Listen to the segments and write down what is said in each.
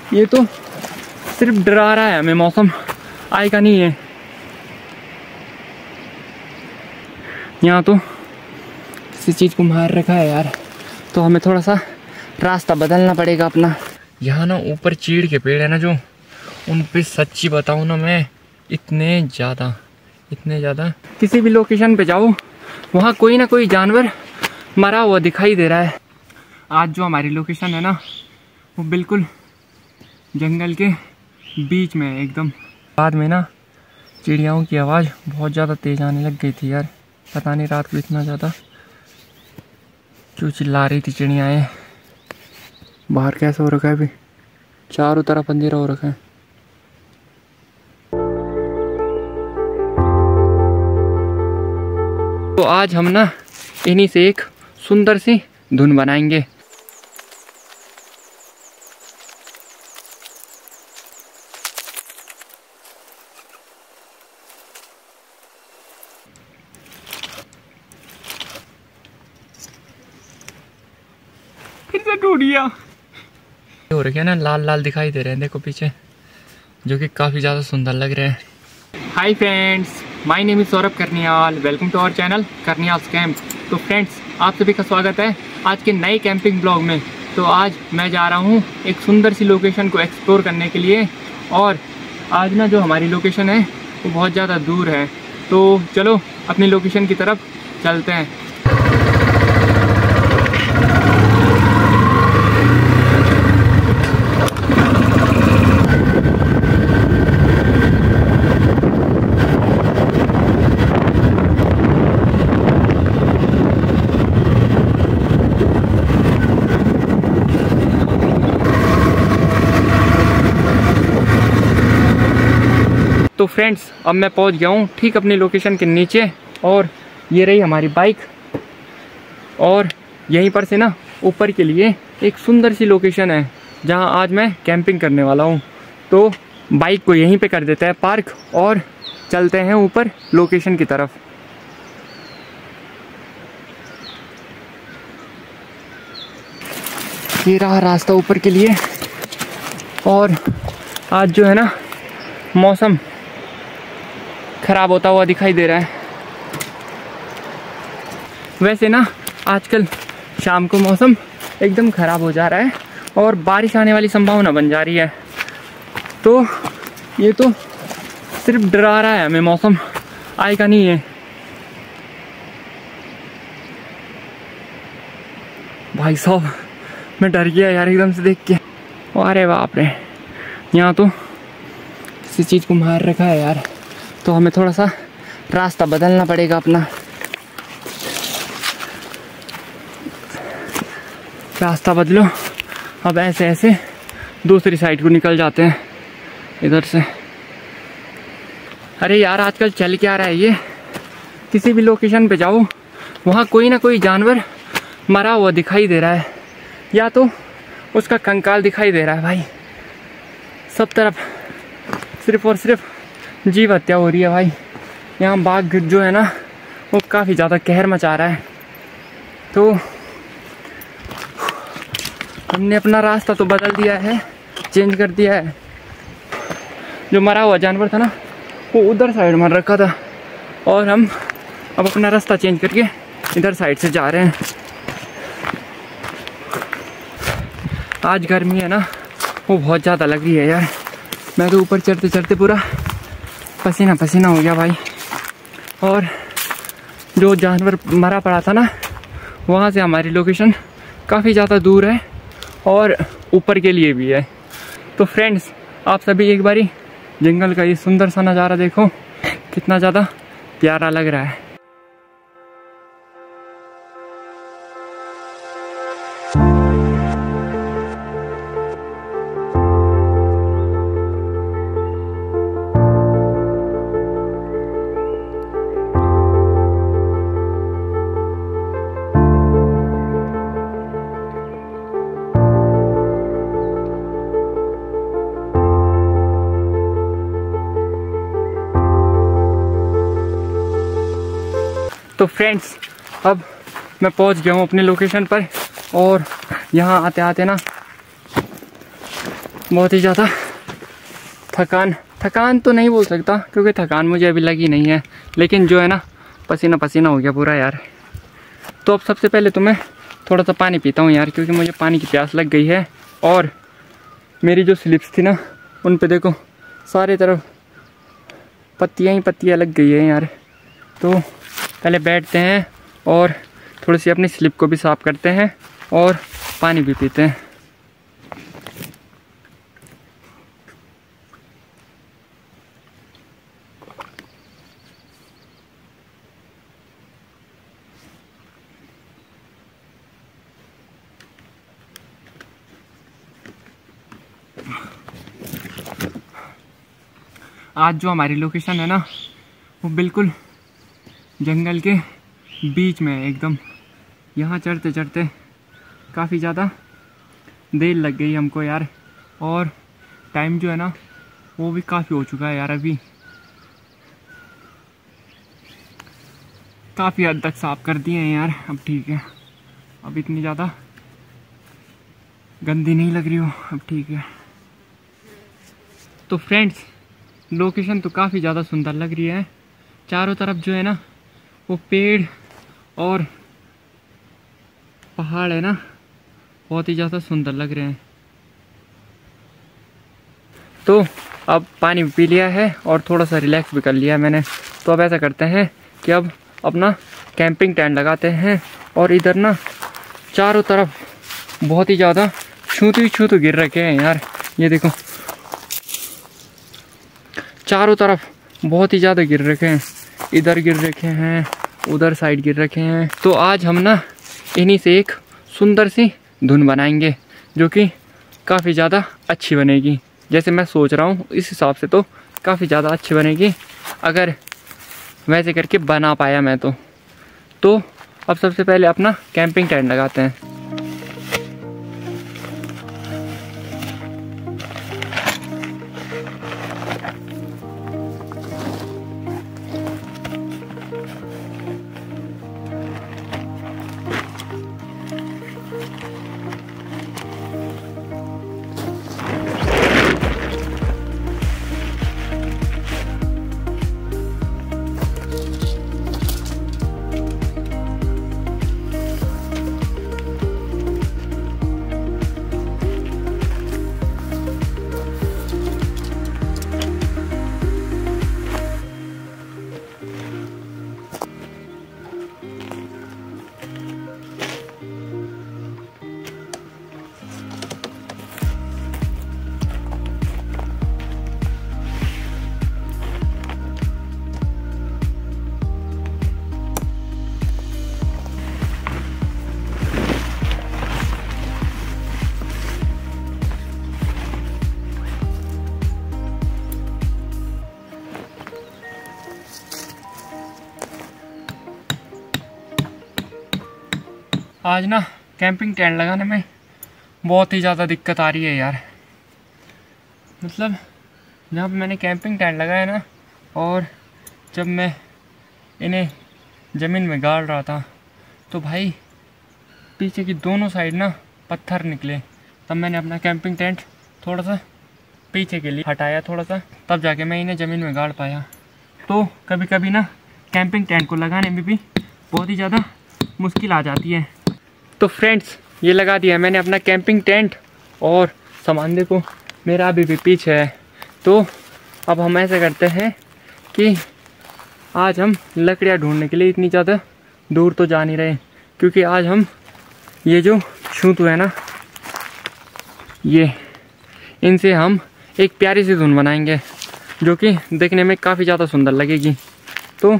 ये तो सिर्फ डरा रहा है हमें, मौसम आएगा नहीं है। यहाँ तो किसी चीज़ को मार रखा है यार, तो हमें थोड़ा सा रास्ता बदलना पड़ेगा अपना। यहाँ ना ऊपर चीड़ के पेड़ है ना जो, उन पे सच्ची बताऊँ ना मैं, इतने ज़्यादा किसी भी लोकेशन पे जाओ वहाँ कोई ना कोई जानवर मरा हुआ दिखाई दे रहा है। आज जो हमारी लोकेशन है ना वो बिल्कुल जंगल के बीच में है एकदम। बाद में ना चिड़ियाओं की आवाज़ बहुत ज़्यादा तेज़ आने लग गई थी यार, पता नहीं रात को इतना ज़्यादा क्यों चिल्ला रही थी चिड़ियाएँ। बाहर कैसे हो रखा है अभी, चारों तरफ अंधेरा हो रखा है। तो आज हम ना इन्हीं से एक सुंदर सी धुन बनाएंगे। फिर से टूट गया। हो रखे ना लाल लाल दिखाई दे रहे हैं, देखो पीछे, जो कि काफ़ी ज़्यादा सुंदर लग रहे हैं। Hi friends, my name is Saurabh Karniyal, welcome to our channel Karniyal's camp. तो फ्रेंड्स, आप सभी का स्वागत है आज के नए कैंपिंग ब्लॉग में। तो आज मैं जा रहा हूँ एक सुंदर सी लोकेशन को एक्सप्लोर करने के लिए, और आज ना जो हमारी लोकेशन है वो बहुत ज़्यादा दूर है। तो चलो अपनी लोकेशन की तरफ चलते हैं। तो फ्रेंड्स, अब मैं पहुंच गया हूँ ठीक अपनी लोकेशन के नीचे, और ये रही हमारी बाइक, और यहीं पर से ना ऊपर के लिए एक सुंदर सी लोकेशन है जहां आज मैं कैंपिंग करने वाला हूं। तो बाइक को यहीं पे कर देते हैं पार्क और चलते हैं ऊपर लोकेशन की तरफ। ये रहा रास्ता ऊपर के लिए, और आज जो है ना मौसम खराब होता हुआ दिखाई दे रहा है। वैसे ना आजकल शाम को मौसम एकदम ख़राब हो जा रहा है और बारिश आने वाली संभावना बन जा रही है। तो ये तो सिर्फ डरा रहा है हमें, मौसम आएगा नहीं है। भाई साहब, मैं डर गया यार एकदम से देख के। अरे बाप रे, यहाँ तो किसी चीज़ को मार रखा है यार, तो हमें थोड़ा सा रास्ता बदलना पड़ेगा अपना। रास्ता बदलो, अब ऐसे ऐसे दूसरी साइड को निकल जाते हैं इधर से। अरे यार, आजकल चल क्या रहा है ये, किसी भी लोकेशन पे जाओ वहाँ कोई ना कोई जानवर मरा हुआ दिखाई दे रहा है, या तो उसका कंकाल दिखाई दे रहा है। भाई सब तरफ सिर्फ और सिर्फ जीव हत्या हो रही है भाई। यहाँ बाघ जो है ना वो काफ़ी ज़्यादा कहर मचा रहा है। तो हमने अपना रास्ता तो बदल दिया है, चेंज कर दिया है। जो मरा हुआ जानवर था ना वो उधर साइड मर रखा था, और हम अब अपना रास्ता चेंज करके इधर साइड से जा रहे हैं। आज गर्मी है ना वो बहुत ज़्यादा लग रही है यार। मैं तो ऊपर चढ़ते चढ़ते पूरा पसीना पसीना हो गया भाई। और जो जानवर मरा पड़ा था ना वहाँ से हमारी लोकेशन काफ़ी ज़्यादा दूर है और ऊपर के लिए भी है। तो फ्रेंड्स, आप सभी एक बारी जंगल का ये सुंदर सा नज़ारा देखो, कितना ज़्यादा प्यारा लग रहा है। तो फ्रेंड्स, अब मैं पहुंच गया हूं अपने लोकेशन पर, और यहाँ आते आते ना बहुत ही ज़्यादा थकान तो नहीं बोल सकता क्योंकि थकान मुझे अभी लगी नहीं है, लेकिन जो है ना पसीना पसीना हो गया पूरा यार। तो अब सबसे पहले तो मैं थोड़ा सा पानी पीता हूँ यार, क्योंकि मुझे पानी की प्यास लग गई है। और मेरी जो स्लिप्स थी ना उन पे देखो सारे तरफ पत्तियाँ ही पत्तियाँ लग गई हैं यार। तो पहले बैठते हैं और थोड़ी सी अपनी स्लिप को भी साफ़ करते हैं और पानी भी पीते हैं। आज जो हमारी लोकेशन है ना वो बिल्कुल जंगल के बीच में है एकदम। यहाँ चढ़ते चढ़ते काफ़ी ज़्यादा देर लग गई हमको यार, और टाइम जो है ना वो भी काफ़ी हो चुका है यार। अभी काफ़ी हद तक साफ कर दिए हैं यार, अब ठीक है, अब इतनी ज़्यादा गंदी नहीं लग रही हो, अब ठीक है। तो फ्रेंड्स लोकेशन तो काफ़ी ज़्यादा सुंदर लग रही है। चारों तरफ जो है ना वो पेड़ और पहाड़ है ना, बहुत ही ज़्यादा सुंदर लग रहे हैं। तो अब पानी भी पी लिया है और थोड़ा सा रिलैक्स भी कर लिया है मैंने। तो अब ऐसा करते हैं कि अब अपना कैंपिंग टेंट लगाते हैं। और इधर ना चारों तरफ बहुत ही ज़्यादा छूतू गिर रखे हैं यार, ये देखो चारों तरफ बहुत ही ज़्यादा गिर रखे हैं, इधर गिर रखे हैं, उधर साइड गिर रखे हैं। तो आज हम ना इन्हीं से एक सुंदर सी धुन बनाएंगे जो कि काफ़ी ज़्यादा अच्छी बनेगी। जैसे मैं सोच रहा हूँ इस हिसाब से तो काफ़ी ज़्यादा अच्छी बनेगी, अगर वैसे करके बना पाया मैं तो अब सबसे पहले अपना कैंपिंग टेंट लगाते हैं। आज ना कैंपिंग टेंट लगाने में बहुत ही ज़्यादा दिक्कत आ रही है यार। मतलब जहाँ पे मैंने कैंपिंग टेंट लगाया ना, और जब मैं इन्हें ज़मीन में गाड़ रहा था तो भाई पीछे की दोनों साइड ना पत्थर निकले। तब मैंने अपना कैंपिंग टेंट थोड़ा सा पीछे के लिए हटाया थोड़ा सा, तब जाके मैं इन्हें ज़मीन में गाड़ पाया। तो कभी कभी ना कैंपिंग टेंट को लगाने में भी बहुत ही ज़्यादा मुश्किल आ जाती है। तो फ्रेंड्स ये लगा दिया मैंने अपना कैंपिंग टेंट, और सामान देखो मेरा अभी भी पीछे है। तो अब हम ऐसा करते हैं कि आज हम लकड़ियाँ ढूंढने के लिए इतनी ज़्यादा दूर तो जा नहीं रहे, क्योंकि आज हम ये जो छूतू है ना ये इनसे हम एक प्यारी सी धुन बनाएंगे जो कि देखने में काफ़ी ज़्यादा सुंदर लगेगी। तो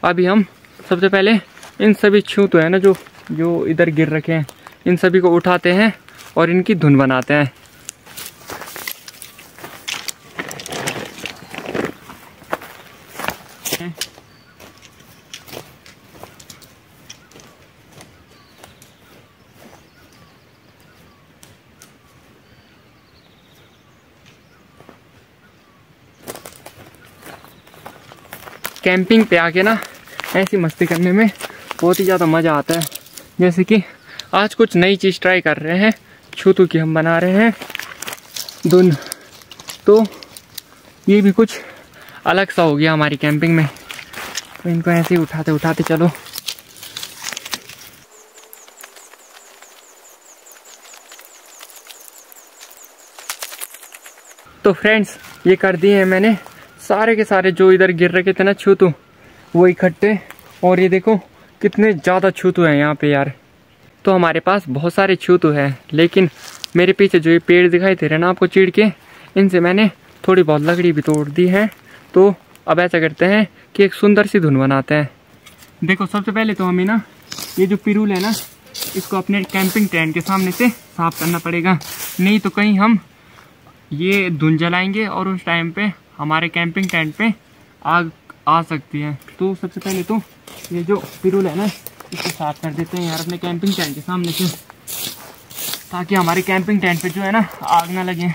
अभी हम सबसे पहले इन सभी छूतू है ना जो इधर गिर रखे हैं, इन सभी को उठाते हैं और इनकी धुन बनाते हैं। कैंपिंग पे आके ना ऐसी मस्ती करने में बहुत ही ज़्यादा मज़ा आता है। जैसे कि आज कुछ नई चीज़ ट्राई कर रहे हैं, छूतू की हम बना रहे हैं। धुन। तो ये भी कुछ अलग सा हो गया हमारी कैंपिंग में। तो इनको ऐसे ही उठाते उठाते चलो। तो फ्रेंड्स, ये कर दिए हैं मैंने सारे के सारे जो इधर गिर रखे थे ना छूतू, वो इकट्ठे। और ये देखो कितने ज़्यादा छूतू हैं यहाँ पे यार। तो हमारे पास बहुत सारे छूतू हैं, लेकिन मेरे पीछे जो ये पेड़ दिखाई दे रहे हैं ना आपको चीड़ के, इनसे मैंने थोड़ी बहुत लकड़ी भी तोड़ दी है। तो अब ऐसा करते हैं कि एक सुंदर सी धुन बनाते हैं। देखो सबसे पहले तो हमें ना ये जो पिरूल है ना, इसको अपने कैंपिंग टेंट के सामने से साफ करना पड़ेगा, नहीं तो कहीं हम ये धुन जलाएंगे और उस टाइम पे हमारे कैंपिंग टेंट पे आग आ सकती है। तो सबसे पहले तो ये जो पिरूल है ना, इसको साफ कर देते हैं यार अपने कैंपिंग टेंट के सामने से, ताकि हमारे कैंपिंग टेंट पे जो है ना आग ना लगे।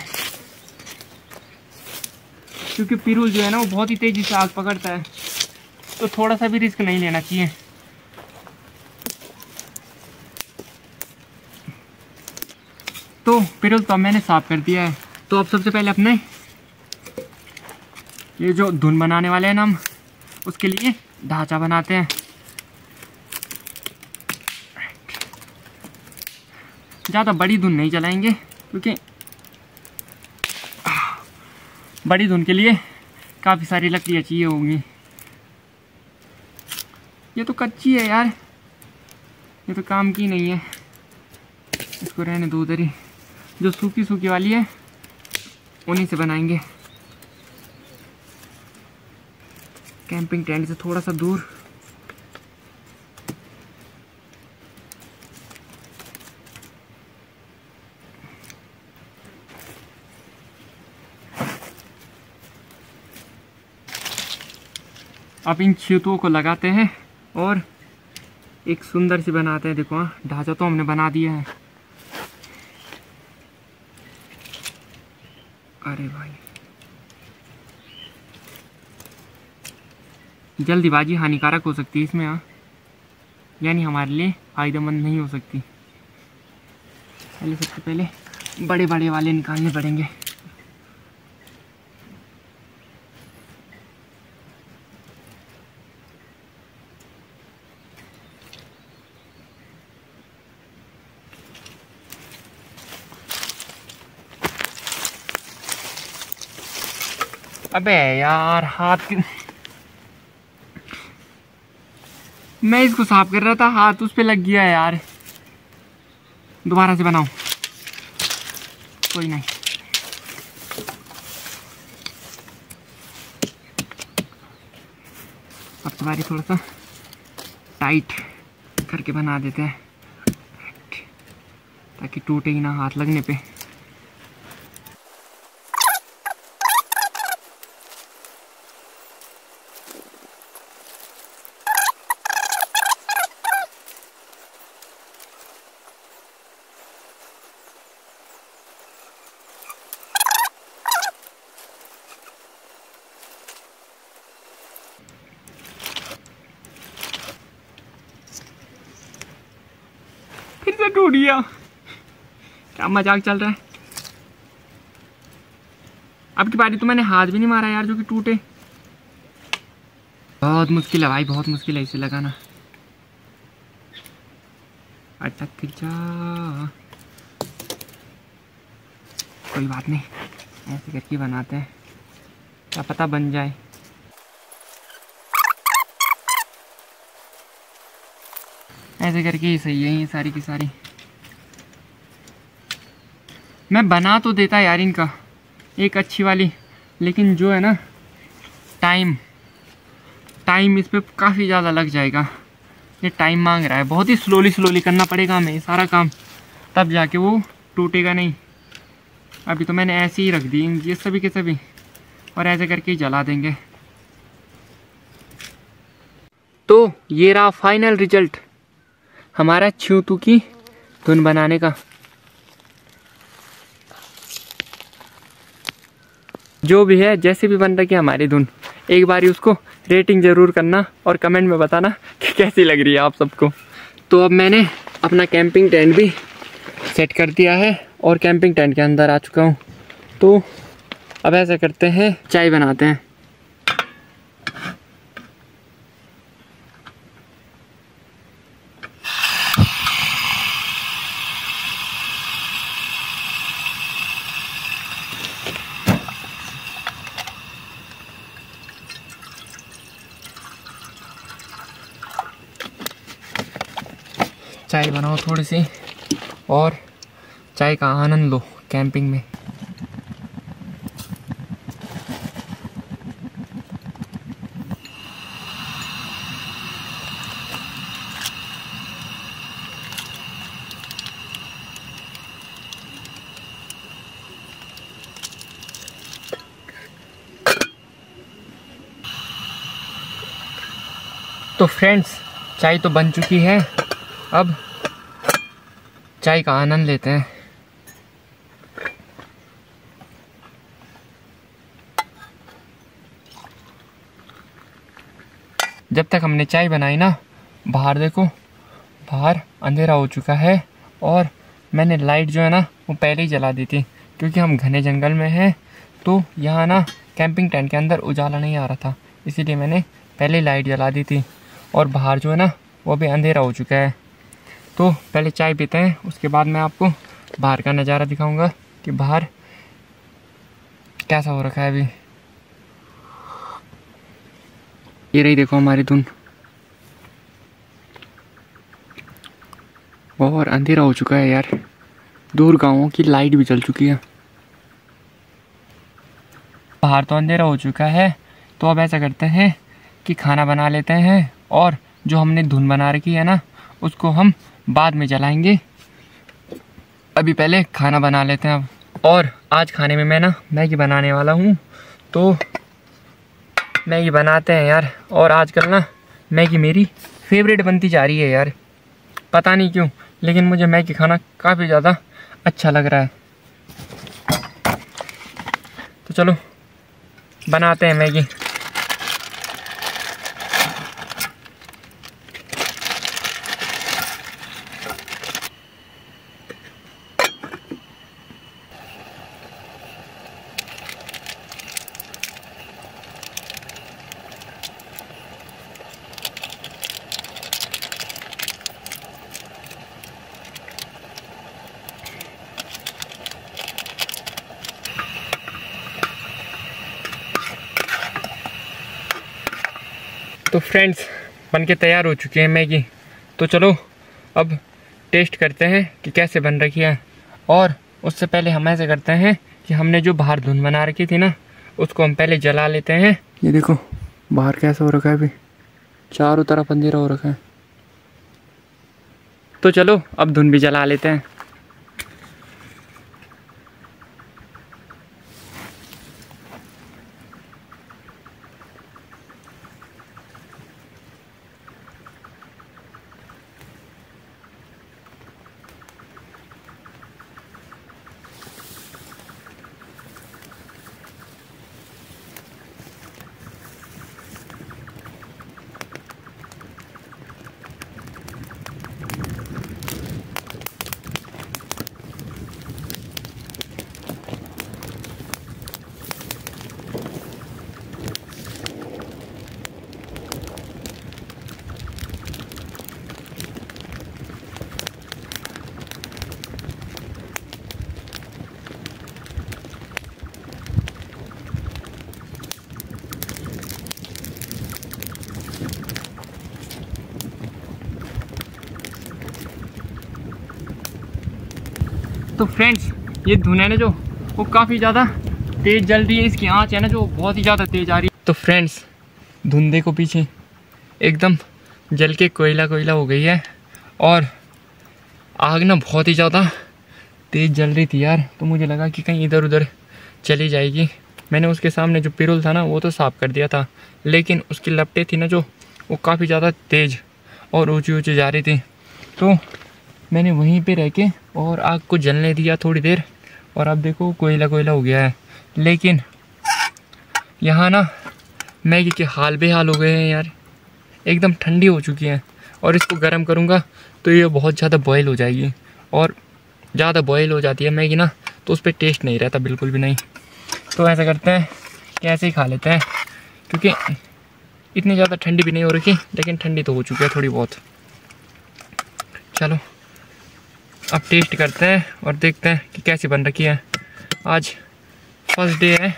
क्योंकि पिरूल जो है ना वो बहुत ही तेजी से आग पकड़ता है, तो थोड़ा सा भी रिस्क नहीं लेना चाहिए। तो पिरूल तो मैंने साफ कर दिया है। तो अब सबसे पहले अपने ये जो धुन बनाने वाले हैं ना हम, उसके लिए ढांचा बनाते हैं। ज़्यादा बड़ी धुन नहीं जलाएंगे, क्योंकि बड़ी धुन के लिए काफ़ी सारी लकड़ियाँ चाहिए होंगी। ये तो कच्ची है यार, ये तो काम की नहीं है, इसको रहने दो उधर ही। जो सूखी सूखी वाली है उन्हीं से बनाएंगे, कैंपिंग टेंट से थोड़ा सा दूर। अब इन छूतुओं को लगाते हैं और एक सुंदर सी बनाते हैं। देखो ढांचा तो हमने बना दिया है। अरे भाई, जल्दीबाजी हानिकारक हो सकती है इसमें, यानी हमारे लिए फायदेमंद नहीं हो सकती। सबसे पहले बड़े बड़े वाले निकालने पड़ेंगे। अबे यार हाथ की, मैं इसको साफ कर रहा था, हाथ उस पे लग गया यार। दोबारा से बनाओ, कोई नहीं। अब तुम्हारी थोड़ा सा टाइट करके बना देते हैं, ताकि टूटे ही ना हाथ लगने पे। फिर से टूट गया, क्या मजाक चल रहा है। अब की बारी तो मैंने हाथ भी नहीं मारा यार जो कि टूटे। बहुत मुश्किल है भाई, बहुत मुश्किल है इसे लगाना। अटक जा, कोई बात नहीं, ऐसे करके बनाते हैं, क्या पता बन जाए। ऐसे करके ही सही है ये सारी की सारी। मैं बना तो देता यार इनका एक अच्छी वाली, लेकिन जो है ना टाइम इस पे काफ़ी ज़्यादा लग जाएगा। ये टाइम मांग रहा है, बहुत ही स्लोली करना पड़ेगा हमें सारा काम, तब जाके वो टूटेगा नहीं। अभी तो मैंने ऐसे ही रख दी ये सभी के सभी, और ऐसे करके ही जला देंगे। तो ये रहा फाइनल रिजल्ट हमारा छूतू की धुन बनाने का। जो भी है, जैसे भी बन रही है हमारी धुन, एक बारी उसको रेटिंग ज़रूर करना और कमेंट में बताना कि कैसी लग रही है आप सबको। तो अब मैंने अपना कैंपिंग टेंट भी सेट कर दिया है और कैंपिंग टेंट के अंदर आ चुका हूँ। तो अब ऐसा करते हैं, चाय बनाते हैं। चाय बनाओ थोड़ी सी और चाय का आनंद लो कैंपिंग में। तो फ्रेंड्स, चाय तो बन चुकी है, अब चाय का आनंद लेते हैं। जब तक हमने चाय बनाई ना, बाहर देखो, बाहर अंधेरा हो चुका है और मैंने लाइट जो है ना वो पहले ही जला दी थी, क्योंकि हम घने जंगल में हैं तो यहाँ ना कैंपिंग टेंट के अंदर उजाला नहीं आ रहा था, इसीलिए मैंने पहले लाइट जला दी थी। और बाहर जो है ना वो भी अंधेरा हो चुका है। तो पहले चाय पीते हैं, उसके बाद मैं आपको बाहर का नज़ारा दिखाऊंगा कि बाहर कैसा हो रखा है अभी। ये रही देखो हमारी धुन, और अंधेरा हो चुका है यार, दूर गांवों की लाइट भी जल चुकी है। बाहर तो अंधेरा हो चुका है, तो अब ऐसा करते हैं कि खाना बना लेते हैं और जो हमने धुन बना रखी है ना उसको हम बाद में जलाएंगे। अभी पहले खाना बना लेते हैं। अब और आज खाने में मैं ना मैगी बनाने वाला हूँ, तो मैगी बनाते हैं यार। और आजकल ना मैगी मेरी फेवरेट बनती जा रही है यार, पता नहीं क्यों, लेकिन मुझे मैगी खाना काफ़ी ज़्यादा अच्छा लग रहा है। तो चलो बनाते हैं मैगी। तो फ्रेंड्स, बनके तैयार हो चुकी है मैगी। तो चलो अब टेस्ट करते हैं कि कैसे बन रखी है। और उससे पहले हम ऐसे करते हैं कि हमने जो बाहर धुन बना रखी थी ना उसको हम पहले जला लेते हैं। ये देखो बाहर कैसा हो रखा है, अभी चारों तरफ अंधेरा हो रखा है। तो चलो अब धुन भी जला लेते हैं। तो फ्रेंड्स, ये धुन है ना जो वो काफ़ी ज़्यादा तेज़ जल रही है, इसकी आंच है ना जो बहुत ही ज़्यादा तेज़ आ रही है। तो फ्रेंड्स, धुन देखो पीछे एकदम जल के कोयला कोयला हो गई है और आग ना बहुत ही ज़्यादा तेज़ जल रही थी यार। तो मुझे लगा कि कहीं इधर उधर चली जाएगी। मैंने उसके सामने जो पिरुल था ना वो तो साफ़ कर दिया था, लेकिन उसकी लपटें थी ना जो वो काफ़ी ज़्यादा तेज़ और ऊँची ऊँची जा रही थी। तो मैंने वहीं पे रह के और आग को जलने दिया थोड़ी देर, और अब देखो कोयला कोयला हो गया है। लेकिन यहाँ ना मैगी के हाल बेहाल हो गए हैं यार, एकदम ठंडी हो चुकी है। और इसको गर्म करूँगा तो ये बहुत ज़्यादा बॉयल हो जाएगी, और ज़्यादा बॉयल हो जाती है मैगी ना तो उस पर टेस्ट नहीं रहता बिल्कुल भी नहीं। तो ऐसा करते हैं कि ऐसे ही खा लेते हैं, क्योंकि इतनी ज़्यादा ठंडी भी नहीं हो रखी, लेकिन ठंडी तो हो चुकी है थोड़ी बहुत। चलो अब टेस्ट करते हैं और देखते हैं कि कैसी बन रखी है। आज फर्स्ट डे है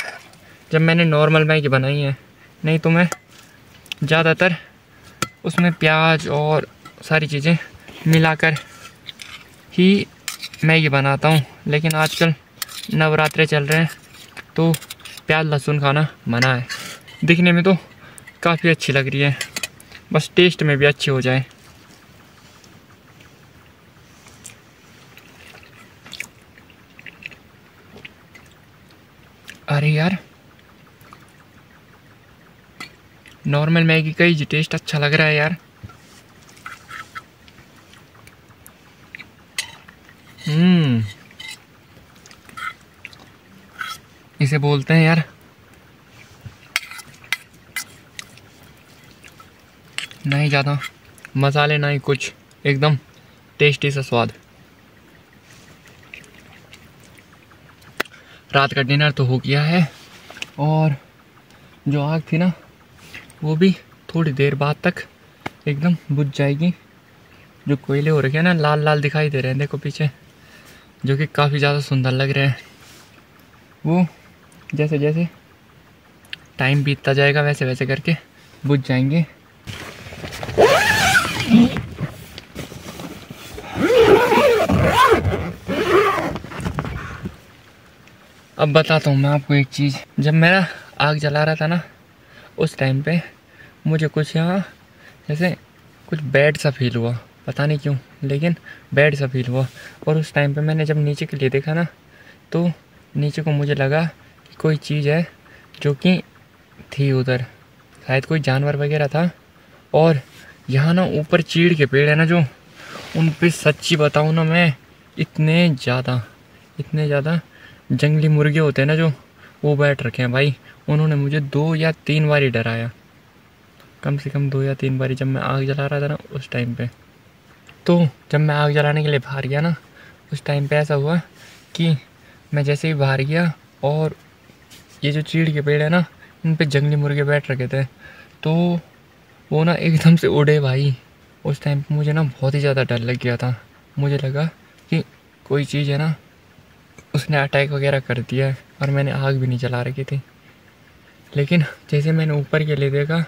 जब मैंने नॉर्मल मैगी बनाई है, नहीं तो मैं ज़्यादातर उसमें प्याज और सारी चीज़ें मिलाकर ही मैगी बनाता हूँ। लेकिन आजकल नवरात्रे चल रहे हैं तो प्याज लहसुन खाना मना है। दिखने में तो काफ़ी अच्छी लग रही है, बस टेस्ट में भी अच्छी हो जाए। अरे यार, नॉर्मल मैगी का ही टेस्ट अच्छा लग रहा है यार। इसे बोलते हैं यार ना ही ज़्यादा मसाले ना ही कुछ, एकदम टेस्टी सा स्वाद। रात का डिनर तो हो गया है और जो आग थी ना वो भी थोड़ी देर बाद तक एकदम बुझ जाएगी। जो कोयले हो रखे हैं ना, लाल लाल दिखाई दे रहे हैं देखो पीछे, जो कि काफ़ी ज़्यादा सुंदर लग रहे हैं। वो जैसे जैसे टाइम बीतता जाएगा वैसे वैसे करके बुझ जाएंगे। अब बताता हूँ मैं आपको एक चीज़। जब मेरा आग जला रहा था ना, उस टाइम पे मुझे कुछ यहाँ जैसे कुछ बैड सा फील हुआ, पता नहीं क्यों, लेकिन बैड सा फील हुआ। और उस टाइम पे मैंने जब नीचे के लिए देखा ना, तो नीचे को मुझे लगा कि कोई चीज़ है जो कि थी उधर, शायद कोई जानवर वगैरह था। और यहाँ ना ऊपर चीड़ के पेड़ है ना जो, उन पे सच्ची बताऊँ ना मैं, इतने ज़्यादा जंगली मुर्गे होते हैं ना जो, वो बैठ रखे हैं भाई। उन्होंने मुझे 2 या 3 बार ही डराया, कम से कम 2 या 3 बार, जब मैं आग जला रहा था ना उस टाइम पे। तो जब मैं आग जलाने के लिए बाहर गया ना, उस टाइम पे ऐसा हुआ कि मैं जैसे ही बाहर गया और ये जो चीड़ के पेड़ है ना, इन पे जंगली मुर्गे बैठ रखे थे, तो वो ना एकदम से उड़े भाई। उस टाइम पे मुझे ना बहुत ही ज़्यादा डर लग गया था। मुझे लगा कि कोई चीज़ है ना, उसने अटैक वगैरह कर दिया है। और मैंने आग भी नहीं जला रखी थी। लेकिन जैसे मैंने ऊपर के लिए देखा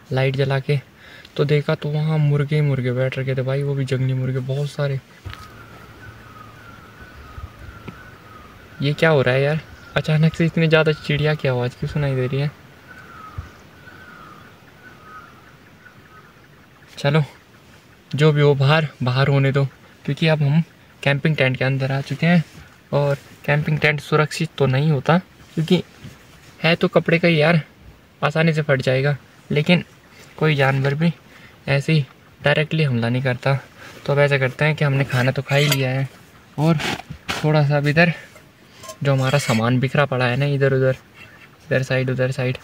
लाइट जला के, तो देखा तो वहाँ मुर्गे ही मुर्गे बैठ रखे थे भाई, वो भी जंगली मुर्गे बहुत सारे। ये क्या हो रहा है यार, अचानक से इतनी ज़्यादा चिड़िया की आवाज़ क्यों सुनाई दे रही है। चलो जो भी हो, बाहर होने दो, क्योंकि अब हम कैंपिंग टेंट के अंदर आ चुके हैं। और कैंपिंग टेंट सुरक्षित तो नहीं होता, क्योंकि है तो कपड़े का ही यार, आसानी से फट जाएगा। लेकिन कोई जानवर भी ऐसे ही डायरेक्टली हमला नहीं करता। तो अब ऐसा करते हैं कि हमने खाना तो खा ही लिया है, और थोड़ा सा अब इधर जो हमारा सामान बिखरा पड़ा है ना, इधर उधर साइड,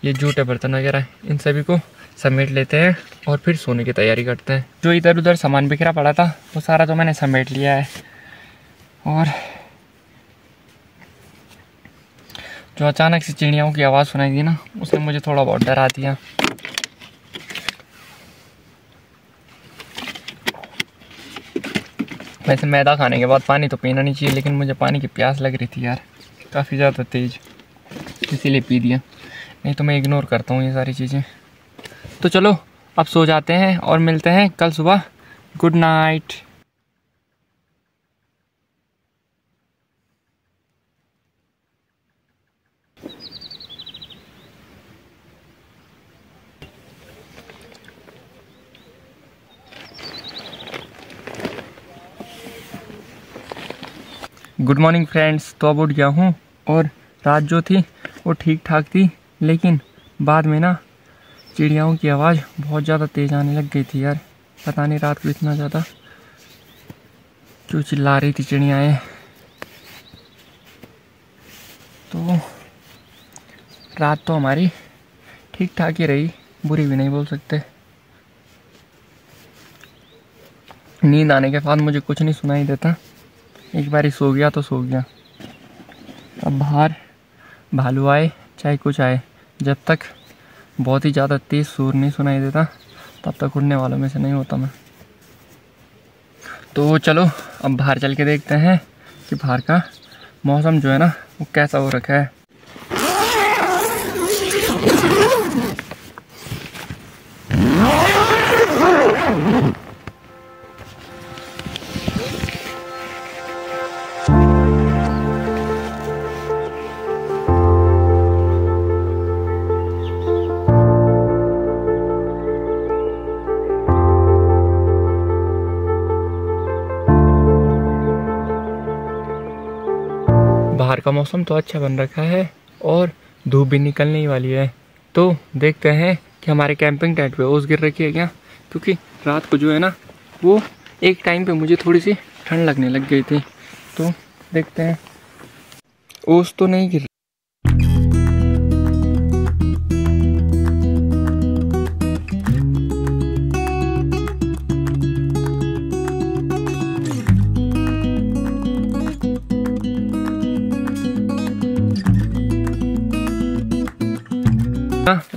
ये जूठे बर्तन वगैरह, इन सभी को समेट लेते हैं और फिर सोने की तैयारी करते हैं। जो इधर उधर सामान बिखरा पड़ा था वो सारा तो मैंने समेट लिया है। और जो अचानक से चिड़ियाओं की आवाज़ सुनाई दी ना, उसने मुझे थोड़ा बहुत डरा दिया। वैसे मैदा खाने के बाद पानी तो पीना नहीं चाहिए, लेकिन मुझे पानी की प्यास लग रही थी यार, काफ़ी ज़्यादा तेज़, इसीलिए पी दिया। नहीं तो मैं इग्नोर करता हूँ ये सारी चीज़ें। तो चलो अब सो जाते हैं और मिलते हैं कल सुबह। Good night. Good morning friends. तो अब उठ गया हूँ, और रात जो थी वो ठीक ठाक थी, लेकिन बाद में ना चिड़ियाओं की आवाज़ बहुत ज़्यादा तेज़ आने लग गई थी यार। पता नहीं रात को इतना ज़्यादा क्यों चिल्ला रही थी चिड़ियाएँ। तो रात तो हमारी ठीक ठाक ही रही, बुरी भी नहीं बोल सकते। नींद आने के बाद मुझे कुछ नहीं सुनाई देता, एक बार ही सो गया तो सो गया। अब बाहर भालू आए चाहे कुछ आए, जब तक बहुत ही ज़्यादा तेज़ शोर नहीं सुनाई देता तब तक उड़ने वालों में से नहीं होता मैं। तो चलो अब बाहर चल के देखते हैं कि बाहर का मौसम जो है ना वो कैसा हो रखा है। बाहर का मौसम तो अच्छा बन रखा है और धूप भी निकलने ही वाली है। तो देखते हैं कि हमारे कैंपिंग टेंट पे ओस गिर रखी है क्या, क्योंकि रात को जो है ना वो एक टाइम पे मुझे थोड़ी सी ठंड लगने लग गई थी। तो देखते हैं, ओस तो नहीं गिर।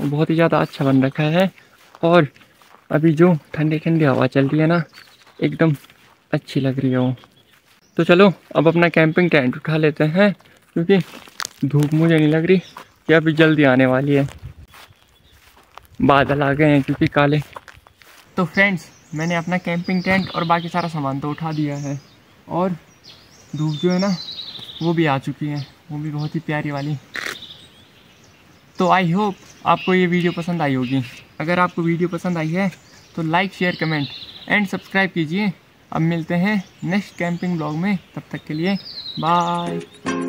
बहुत ही ज़्यादा अच्छा बन रखा है और अभी जो ठंडी ठंडी हवा चल रही है ना एकदम अच्छी लग रही है वो। तो चलो अब अपना कैंपिंग टेंट उठा लेते हैं, क्योंकि धूप मुझे नहीं लग रही कि अभी जल्दी आने वाली है। बादल आ गए हैं क्योंकि काले। तो फ्रेंड्स, मैंने अपना कैंपिंग टेंट और बाकी सारा सामान तो उठा दिया है और धूप जो है ना वो भी आ चुकी है, वो भी बहुत ही प्यारी वाली। तो आई होप आपको ये वीडियो पसंद आई होगी। अगर आपको वीडियो पसंद आई है तो like, share, comment and subscribe कीजिए। अब मिलते हैं नेक्स्ट कैंपिंग ब्लॉग में, तब तक के लिए बाय।